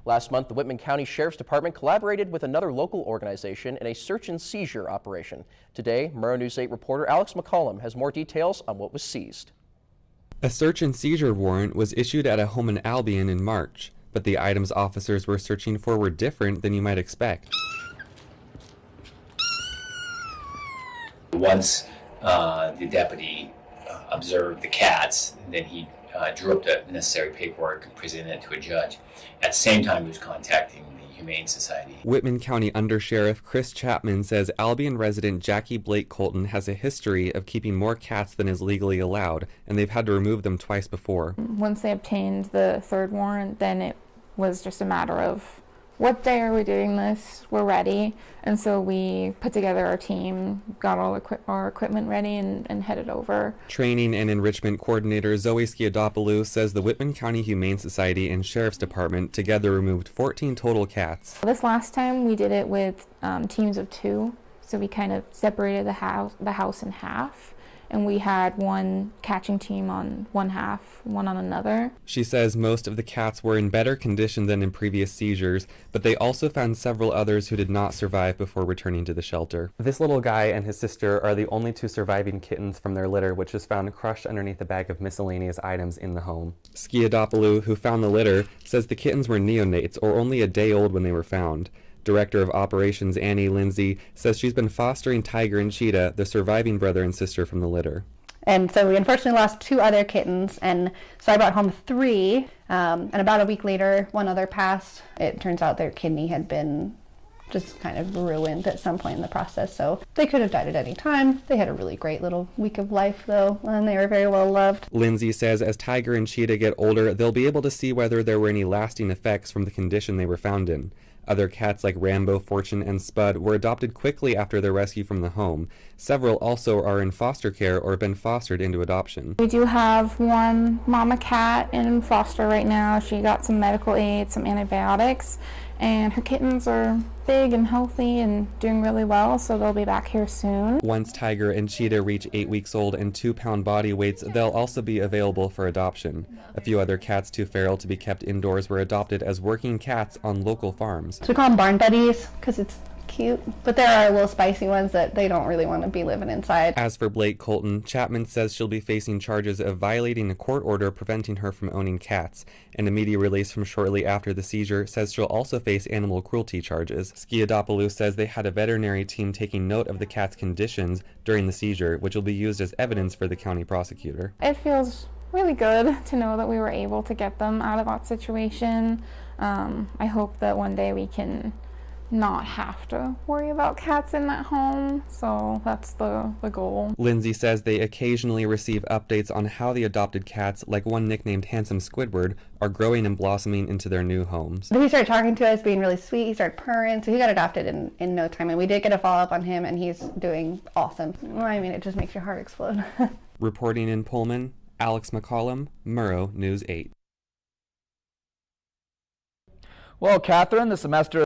Last month, the Whitman County Sheriff's Department collaborated with another local organization in a search and seizure operation. Today, Murrow News 8 reporter Alex McCollum has more details on what was seized. A search and seizure warrant was issued at a home in Alboin in March, but the items officers were searching for were different than you might expect. Once the deputy observed the cats, then he drew up the necessary paperwork and presented it to a judge. At the same time, he was contacting the Humane Society. Whitman County Undersheriff Chris Chapman says Albion resident Jackie Blake Colton has a history of keeping more cats than is legally allowed, and they've had to remove them twice before. Once they obtained the third warrant, then it was just a matter of what day are we doing this? We're ready. And so we put together our team, got all our equipment ready, and headed over. Training and Enrichment Coordinator Zoe Skiadopoulou says the Whitman County Humane Society and Sheriff's Department together removed 14 total cats. This last time we did it with teams of 2. So we kind of separated the house in half. And we had one catching team on one half, one on another. She says most of the cats were in better condition than in previous seizures, but they also found several others who did not survive before returning to the shelter. This little guy and his sister are the only 2 surviving kittens from their litter, which was found crushed underneath a bag of miscellaneous items in the home. Skiadopoulou, who found the litter, says the kittens were neonates or only a day old when they were found. Director of Operations Annie Lindsay says she's been fostering Tiger and Cheetah, the surviving brother and sister from the litter. And so we unfortunately lost 2 other kittens, and so I brought home 3, and about a week later, one other passed. It turns out their kidney had been just kind of ruined at some point in the process, so they could have died at any time. They had a really great little week of life, though, and they were very well loved. Lindsay says as Tiger and Cheetah get older, they'll be able to see whether there were any lasting effects from the condition they were found in. Other cats like Rambo, Fortune, and Spud were adopted quickly after their rescue from the home. Several also are in foster care or have been fostered into adoption. We do have one mama cat in foster right now. She got some medical aid, some antibiotics, and her kittens are big and healthy and doing really well, so they'll be back here soon. Once Tiger and Cheetah reach 8 weeks old and 2-pound body weights, they'll also be available for adoption. A few other cats too feral to be kept indoors were adopted as working cats on local farms. So we call them barn buddies because it's cute, but there are little spicy ones that they don't really want to be living inside. As for Blake Colton, Chapman says she'll be facing charges of violating a court order preventing her from owning cats, and a media release from shortly after the seizure says she'll also face animal cruelty charges. Skiadopoulou says they had a veterinary team taking note of the cat's conditions during the seizure, which will be used as evidence for the county prosecutor. It feels really good to know that we were able to get them out of that situation. I hope that one day we can not have to worry about cats in that home, so that's the goal. Lindsay says they occasionally receive updates on how the adopted cats, like one nicknamed Handsome Squidward, are growing and blossoming into their new homes. He started talking to us, being really sweet. He started purring, so he got adopted in no time, and we did get a follow-up on him, and he's doing awesome. I mean, it just makes your heart explode. Reporting in Pullman, Alex McCollum, Murrow News 8. Well, Catherine, the semester